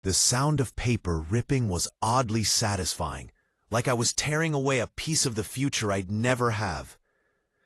The sound of paper ripping was oddly satisfying, like I was tearing away a piece of the future I'd never have.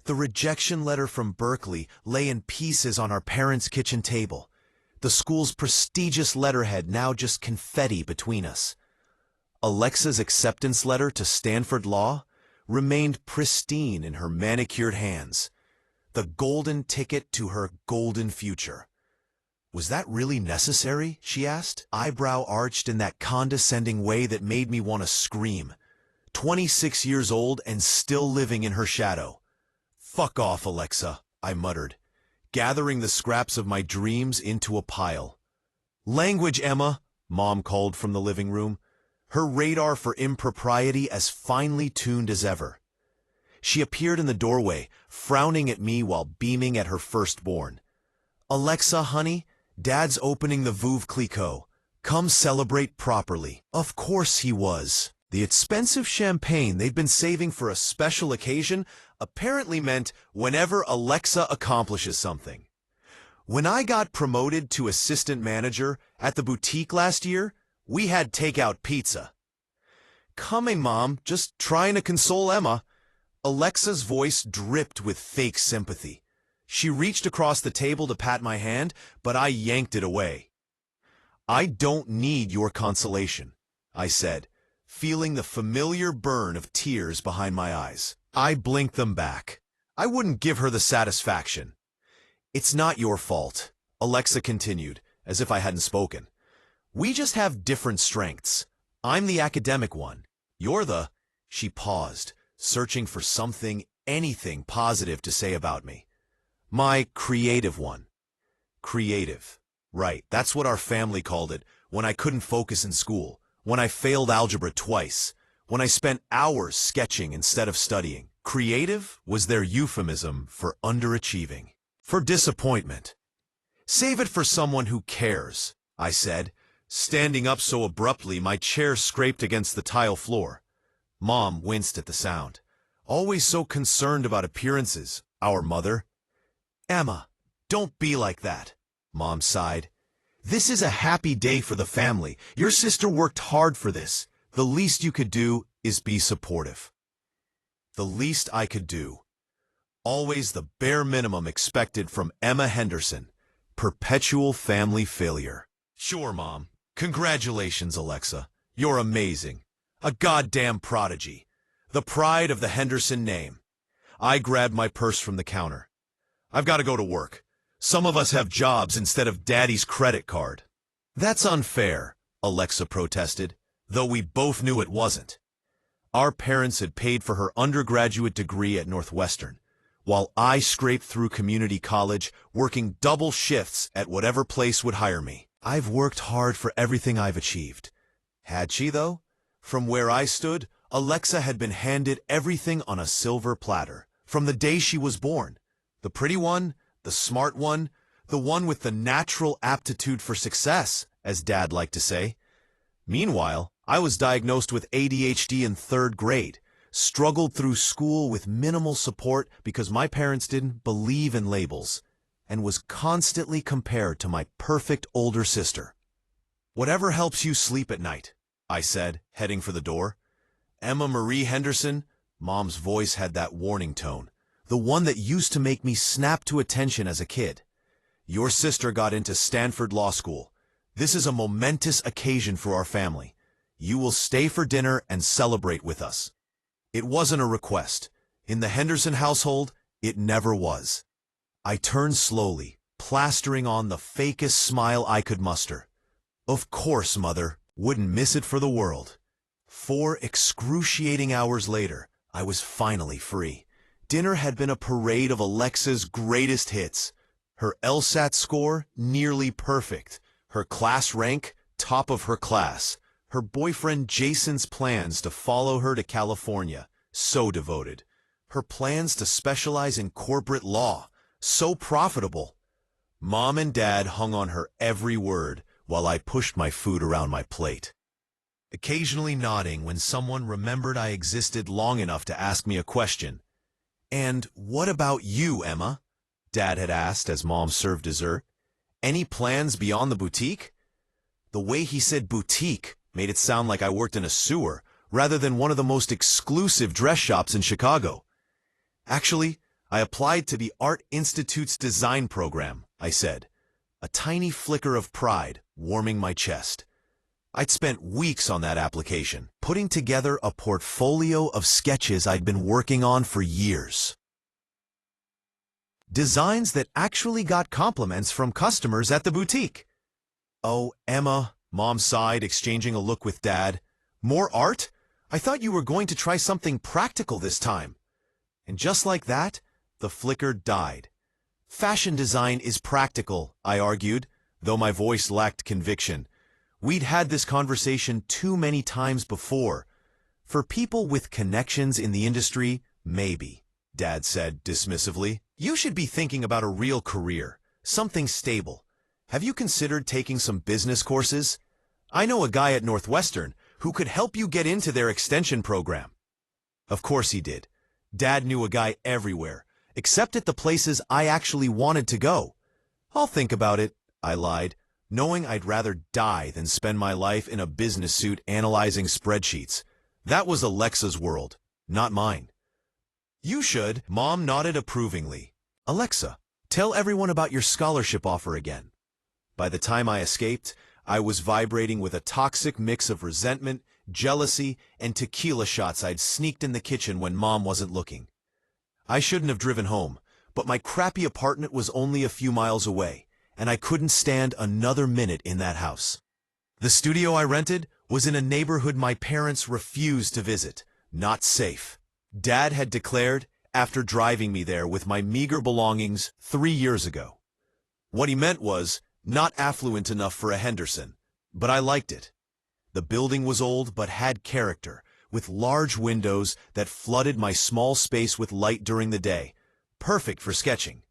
The rejection letter from Berkeley lay in pieces on our parents' kitchen table, the school's prestigious letterhead now just confetti between us. Alexa's acceptance letter to Stanford Law remained pristine in her manicured hands, the golden ticket to her golden future. "Was that really necessary?" she asked, eyebrow arched in that condescending way that made me want to scream. 26 years old and still living in her shadow. "Fuck off, Alexa," I muttered, gathering the scraps of my dreams into a pile. "Language, Emma," Mom called from the living room, her radar for impropriety as finely tuned as ever. She appeared in the doorway, frowning at me while beaming at her firstborn. "Alexa, honey, Dad's opening the Veuve Clicquot. Come celebrate properly." Of course he was. The expensive champagne they'd been saving for a special occasion apparently meant whenever Alexa accomplishes something. When I got promoted to assistant manager at the boutique last year, we had takeout pizza. "Coming, Mom, just trying to console Emma." Alexa's voice dripped with fake sympathy. She reached across the table to pat my hand, but I yanked it away. "I don't need your consolation," I said, feeling the familiar burn of tears behind my eyes. I blinked them back. I wouldn't give her the satisfaction. "It's not your fault," Alexa continued, as if I hadn't spoken. "We just have different strengths. I'm the academic one. You're the—" She paused, searching for something, anything positive to say about me. "My creative one." Creative. Right, that's what our family called it when I couldn't focus in school, when I failed algebra twice, when I spent hours sketching instead of studying. Creative was their euphemism for underachieving, for disappointment. "Save it for someone who cares," I said, standing up so abruptly my chair scraped against the tile floor. Mom winced at the sound. Always so concerned about appearances, our mother. "Emma, don't be like that," Mom sighed. "This is a happy day for the family. Your sister worked hard for this. The least you could do is be supportive." The least I could do. Always the bare minimum expected from Emma Henderson. Perpetual family failure. "Sure, Mom. Congratulations, Alexa. You're amazing. A goddamn prodigy. The pride of the Henderson name." I grabbed my purse from the counter. "I've got to go to work. Some of us have jobs instead of Daddy's credit card." "That's unfair," Alexa protested, though we both knew it wasn't. Our parents had paid for her undergraduate degree at Northwestern, while I scraped through community college, working double shifts at whatever place would hire me. I've worked hard for everything I've achieved. Had she, though? From where I stood, Alexa had been handed everything on a silver platter, from the day she was born. The pretty one, the smart one, the one with the natural aptitude for success, as Dad liked to say. Meanwhile, I was diagnosed with ADHD in 3rd grade, struggled through school with minimal support because my parents didn't believe in labels, and was constantly compared to my perfect older sister. "Whatever helps you sleep at night," I said, heading for the door. "Emma Marie Henderson," Mom's voice had that warning tone, the one that used to make me snap to attention as a kid. "Your sister got into Stanford Law School. This is a momentous occasion for our family. You will stay for dinner and celebrate with us." It wasn't a request. In the Henderson household, it never was. I turned slowly, plastering on the fakest smile I could muster. "Of course, Mother. Wouldn't miss it for the world." 4 excruciating hours later, I was finally free. Dinner had been a parade of Alexa's greatest hits. Her LSAT score, nearly perfect. Her class rank, top of her class. Her boyfriend Jason's plans to follow her to California, so devoted. Her plans to specialize in corporate law, so profitable. Mom and Dad hung on her every word while I pushed my food around my plate, occasionally nodding when someone remembered I existed long enough to ask me a question. "And what about you, Emma?" Dad had asked as Mom served dessert. "Any plans beyond the boutique?" The way he said boutique made it sound like I worked in a sewer rather than one of the most exclusive dress shops in Chicago. Actually, I applied to the Art Institute's design program, I said, a tiny flicker of pride warming my chest. I'd spent weeks on that application, putting together a portfolio of sketches I'd been working on for years. Designs that actually got compliments from customers at the boutique. "Oh, Emma," Mom sighed, exchanging a look with Dad. "More art? I thought you were going to try something practical this time." And just like that, the flicker died. Fashion design is practical, I argued, though my voice lacked conviction. We'd had this conversation too many times before. For people with connections in the industry, maybe, Dad said dismissively. You should be thinking about a real career, something stable. Have you considered taking some business courses? I know a guy at Northwestern who could help you get into their extension program. Of course he did. Dad knew a guy everywhere, except at the places I actually wanted to go. "I'll think about it," I lied, knowing I'd rather die than spend my life in a business suit analyzing spreadsheets. That was Alexa's world, not mine. "You should," Mom nodded approvingly. "Alexa, tell everyone about your scholarship offer again." By the time I escaped, I was vibrating with a toxic mix of resentment, jealousy, and tequila shots I'd sneaked in the kitchen when Mom wasn't looking. I shouldn't have driven home, but my crappy apartment was only a few miles away, and I couldn't stand another minute in that house. The studio I rented was in a neighborhood my parents refused to visit. Not safe. Dad had declared after driving me there with my meager belongings 3 years ago. What he meant was not affluent enough for a Henderson, but I liked it. The building was old but had character, with large windows that flooded my small space with light during the day, perfect for sketching.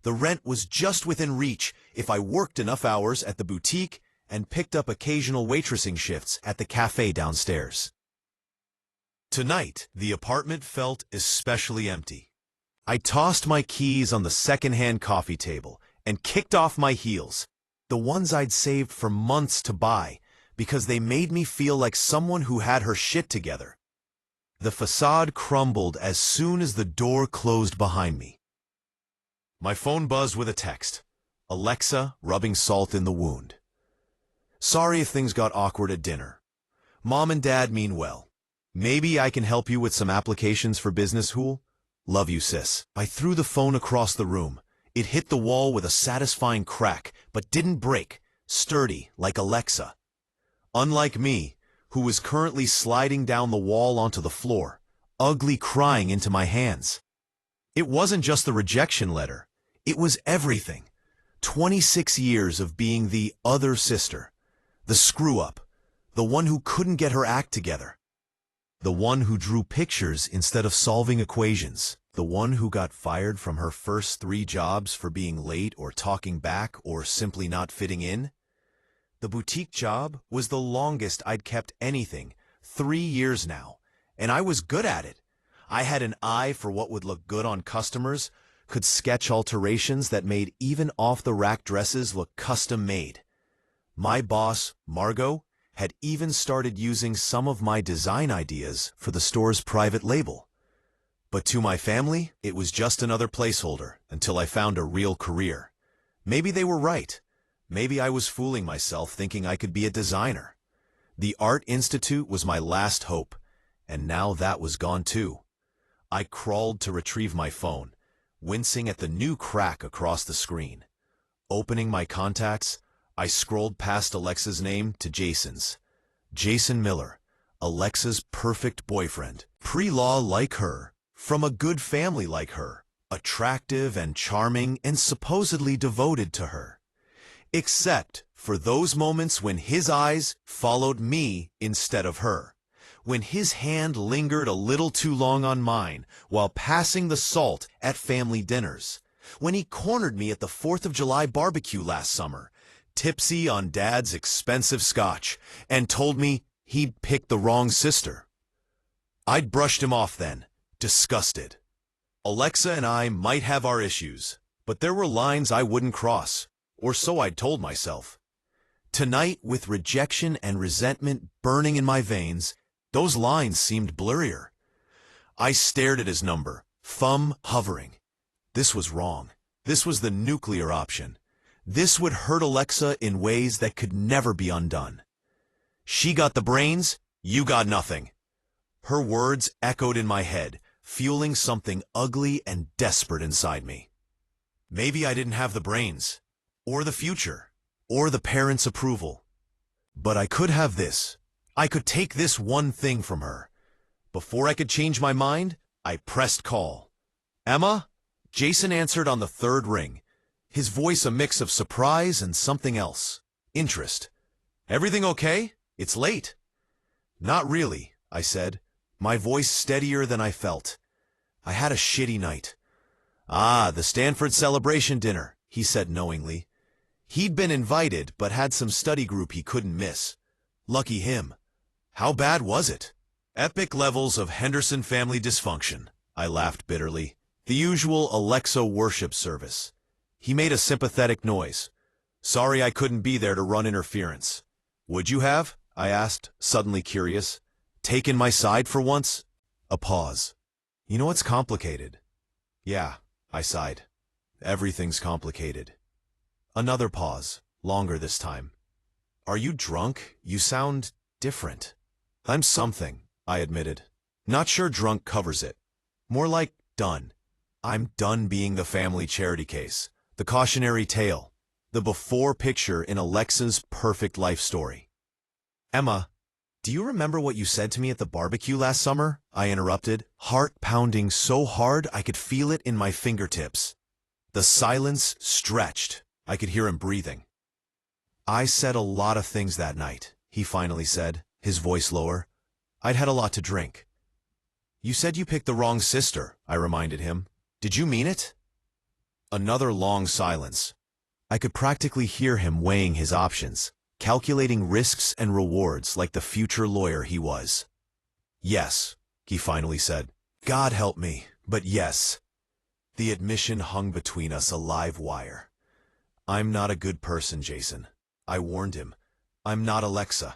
The rent was just within reach if I worked enough hours at the boutique and picked up occasional waitressing shifts at the cafe downstairs. Tonight, the apartment felt especially empty. I tossed my keys on the second-hand coffee table and kicked off my heels, the ones I'd saved for months to buy, because they made me feel like someone who had her shit together. The facade crumbled as soon as the door closed behind me. My phone buzzed with a text. Alexa rubbing salt in the wound. "Sorry if things got awkward at dinner. Mom and Dad mean well. Maybe I can help you with some applications for business school? Love you, sis." I threw the phone across the room. It hit the wall with a satisfying crack, but didn't break, sturdy like Alexa. Unlike me, who was currently sliding down the wall onto the floor, ugly crying into my hands. It wasn't just the rejection letter. It was everything. 26 years of being the other sister, the screw-up, the one who couldn't get her act together, the one who drew pictures instead of solving equations, the one who got fired from her first 3 jobs for being late or talking back or simply not fitting in. The boutique job was the longest I'd kept anything, 3 years now, and I was good at it. I had an eye for what would look good on customers, could sketch alterations that made even off-the-rack dresses look custom-made. My boss, Margot, had even started using some of my design ideas for the store's private label. But to my family, it was just another placeholder until I found a real career. Maybe they were right. Maybe I was fooling myself thinking I could be a designer. The Art Institute was my last hope, and now that was gone too. I crawled to retrieve my phone, wincing at the new crack across the screen. Opening my contacts, I scrolled past Alexa's name to Jason's. Jason Miller, Alexa's perfect boyfriend. Pre-law like her, from a good family like her, attractive and charming and supposedly devoted to her. Except for those moments when his eyes followed me instead of her, when his hand lingered a little too long on mine while passing the salt at family dinners, when he cornered me at the 4th of July barbecue last summer, tipsy on Dad's expensive scotch, and told me he'd picked the wrong sister. I'd brushed him off then, disgusted. Alexa and I might have our issues, but there were lines I wouldn't cross, or so I'd told myself. Tonight, with rejection and resentment burning in my veins, those lines seemed blurrier. I stared at his number, thumb hovering. This was wrong. This was the nuclear option. This would hurt Alexa in ways that could never be undone. She got the brains, you got nothing. Her words echoed in my head, fueling something ugly and desperate inside me. Maybe I didn't have the brains, or the future, or the parents' approval. But I could have this. I could take this one thing from her. Before I could change my mind, I pressed call. Emma? Jason answered on the third ring, his voice a mix of surprise and something else. Interest. Everything okay? It's late. Not really, I said, my voice steadier than I felt. I had a shitty night. Ah, the Stanford celebration dinner, he said knowingly. He'd been invited, but had some study group he couldn't miss. Lucky him. How bad was it? Epic levels of Henderson family dysfunction, I laughed bitterly. The usual Alexa worship service. He made a sympathetic noise. Sorry I couldn't be there to run interference. Would you have? I asked, suddenly curious. Taken my side for once? A pause. You know it's complicated. Yeah, I sighed. Everything's complicated. Another pause, longer this time. Are you drunk? You sound different. I'm something, I admitted. Not sure drunk covers it. More like done. I'm done being the family charity case, the cautionary tale, the before picture in Alexa's perfect life story. Emma, do you remember what you said to me at the barbecue last summer? I interrupted, heart pounding so hard I could feel it in my fingertips. The silence stretched. I could hear him breathing. I said a lot of things that night, he finally said, his voice lower. I'd had a lot to drink. You said you picked the wrong sister, I reminded him. Did you mean it? Another long silence. I could practically hear him weighing his options, calculating risks and rewards like the future lawyer he was. Yes, he finally said. God help me, but yes. The admission hung between us a live wire. I'm not a good person, Jason. I warned him. I'm not Alexa.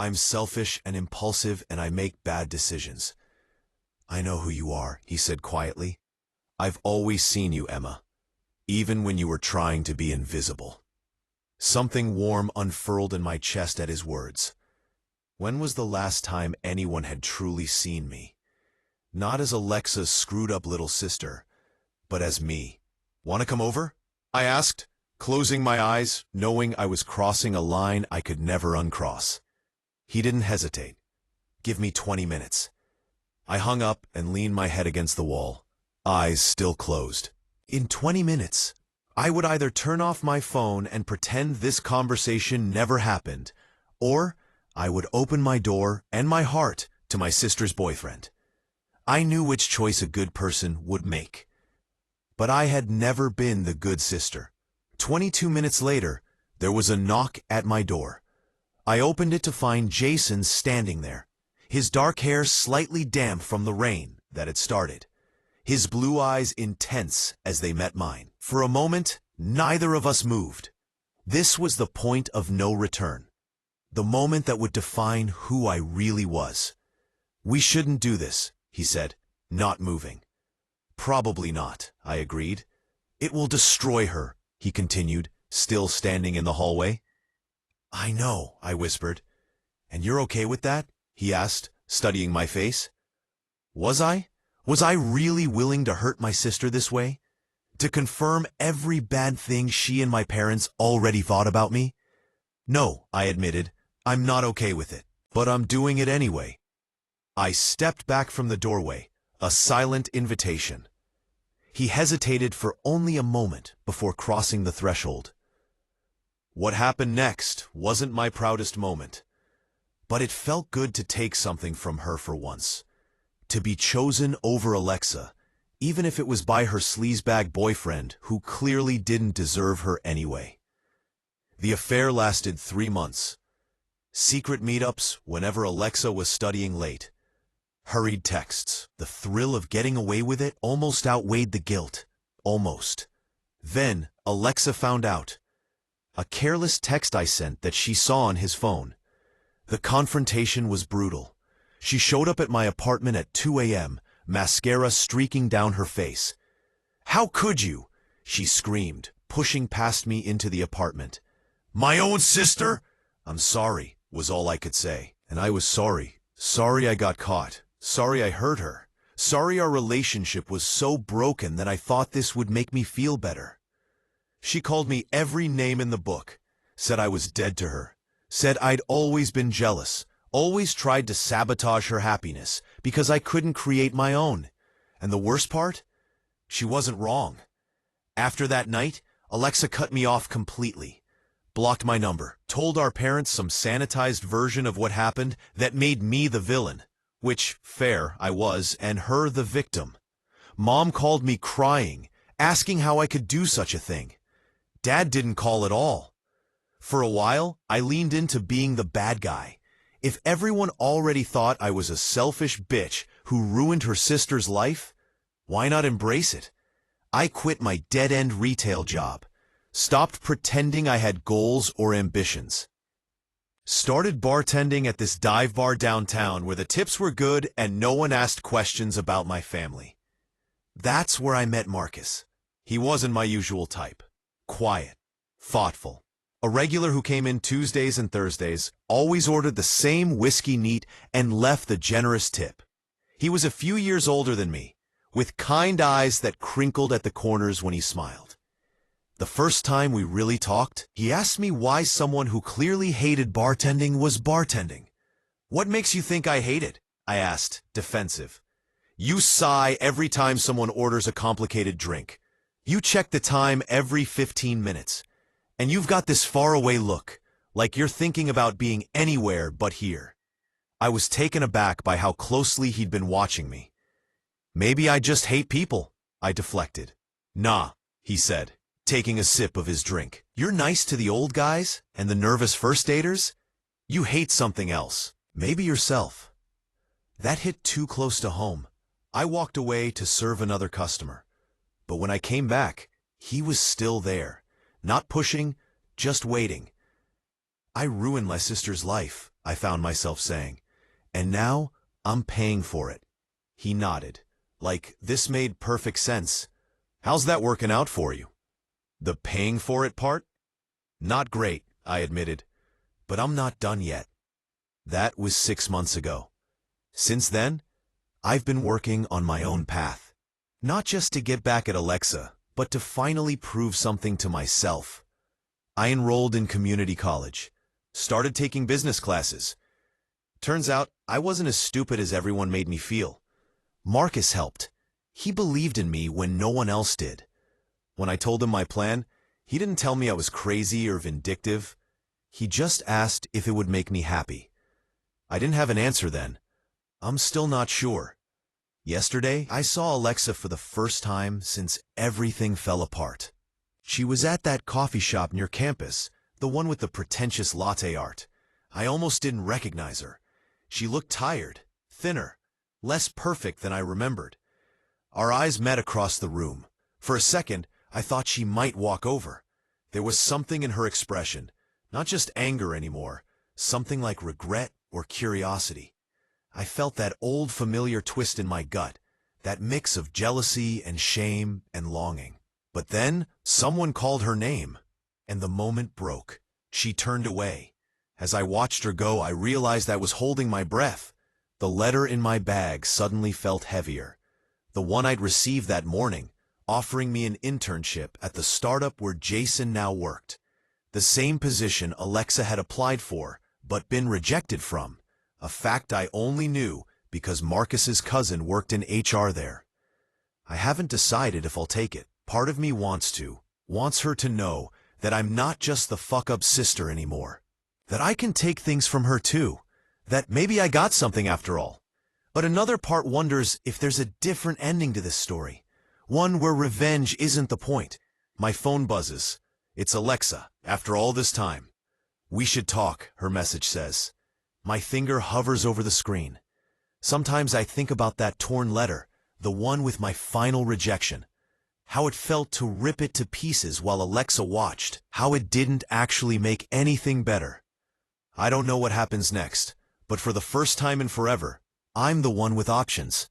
I'm selfish and impulsive and I make bad decisions. I know who you are, he said quietly. I've always seen you, Emma, even when you were trying to be invisible. Something warm unfurled in my chest at his words. When was the last time anyone had truly seen me? Not as Alexa's screwed-up little sister, but as me. Want to come over? I asked, closing my eyes, knowing I was crossing a line I could never uncross. He didn't hesitate. Give me 20 minutes. I hung up and leaned my head against the wall, eyes still closed. In 20 minutes, I would either turn off my phone and pretend this conversation never happened, or I would open my door and my heart to my sister's boyfriend. I knew which choice a good person would make. But I had never been the good sister. 22 minutes later, there was a knock at my door. I opened it to find Jason standing there, his dark hair slightly damp from the rain that had started, his blue eyes intense as they met mine. For a moment, neither of us moved. This was the point of no return, the moment that would define who I really was. We shouldn't do this, he said, not moving. Probably not, I agreed. It will destroy her, he continued, still standing in the hallway. I know, I whispered. And you're okay with that? He asked, studying my face. Was I? Was I really willing to hurt my sister this way? To confirm every bad thing she and my parents already thought about me? No, I admitted. I'm not okay with it, but I'm doing it anyway. I stepped back from the doorway, a silent invitation. He hesitated for only a moment before crossing the threshold. What happened next wasn't my proudest moment, but it felt good to take something from her for once. To be chosen over Alexa, even if it was by her sleazebag boyfriend who clearly didn't deserve her anyway. The affair lasted 3 months. Secret meetups whenever Alexa was studying late. Hurried texts. The thrill of getting away with it almost outweighed the guilt. Almost. Then, Alexa found out. A careless text I sent that she saw on his phone. The confrontation was brutal. She showed up at my apartment at 2 a.m., mascara streaking down her face. "How could you?" she screamed, pushing past me into the apartment. "My own sister?" "I'm sorry," was all I could say. And I was sorry. Sorry I got caught. Sorry I hurt her. Sorry our relationship was so broken that I thought this would make me feel better. She called me every name in the book, said I was dead to her, said I'd always been jealous, always tried to sabotage her happiness because I couldn't create my own. And the worst part? She wasn't wrong. After that night, Alexa cut me off completely. Blocked my number, told our parents some sanitized version of what happened that made me the villain, which, fair, I was, and her the victim. Mom called me crying, asking how I could do such a thing. Dad didn't call at all. For a while, I leaned into being the bad guy. If everyone already thought I was a selfish bitch who ruined her sister's life, why not embrace it? I quit my dead-end retail job. Stopped pretending I had goals or ambitions. Started bartending at this dive bar downtown where the tips were good and no one asked questions about my family. That's where I met Marcus. He wasn't my usual type. Quiet, thoughtful. A regular who came in Tuesdays and Thursdays, always ordered the same whiskey neat and left the generous tip. He was a few years older than me, with kind eyes that crinkled at the corners when he smiled. The first time we really talked, he asked me why someone who clearly hated bartending was bartending. "What makes you think I hate it?" I asked, defensive. "You sigh every time someone orders a complicated drink. You check the time every 15 minutes. And you've got this faraway look, like you're thinking about being anywhere but here." I was taken aback by how closely he'd been watching me. "Maybe I just hate people," I deflected. "Nah," he said, taking a sip of his drink. "You're nice to the old guys and the nervous first daters. You hate something else, maybe yourself." That hit too close to home. I walked away to serve another customer. But when I came back, he was still there. Not pushing, just waiting. "I ruined my sister's life," I found myself saying. "And now, I'm paying for it." He nodded, like this made perfect sense. "How's that working out for you?" "The paying for it part?" "Not great," I admitted. "But I'm not done yet." That was 6 months ago. Since then, I've been working on my own path. Not just to get back at Alexa, but to finally prove something to myself. I enrolled in community college, started taking business classes. Turns out I wasn't as stupid as everyone made me feel. Marcus helped. He believed in me when no one else did. When I told him my plan, he didn't tell me I was crazy or vindictive. He just asked if it would make me happy. I didn't have an answer then. I'm still not sure. Yesterday, I saw Alexa for the first time since everything fell apart. She was at that coffee shop near campus, the one with the pretentious latte art. I almost didn't recognize her. She looked tired, thinner, less perfect than I remembered. Our eyes met across the room. For a second, I thought she might walk over. There was something in her expression, not just anger anymore, something like regret or curiosity. I felt that old familiar twist in my gut, that mix of jealousy and shame and longing. But then, someone called her name, and the moment broke. She turned away. As I watched her go, I realized I was holding my breath. The letter in my bag suddenly felt heavier. The one I'd received that morning, offering me an internship at the startup where Jason now worked. The same position Alexa had applied for, but been rejected from. A fact I only knew because Marcus's cousin worked in HR there. I haven't decided if I'll take it. Part of me wants her to know that I'm not just the fuck-up sister anymore. That I can take things from her too. That maybe I got something after all. But another part wonders if there's a different ending to this story. One where revenge isn't the point. My phone buzzes. It's Alexa, after all this time. "We should talk," her message says. My finger hovers over the screen. Sometimes I think about that torn letter, the one with my final rejection. how it felt to rip it to pieces while Alexa watched, how it didn't actually make anything better. I don't know what happens next, but for the first time in forever, I'm the one with options.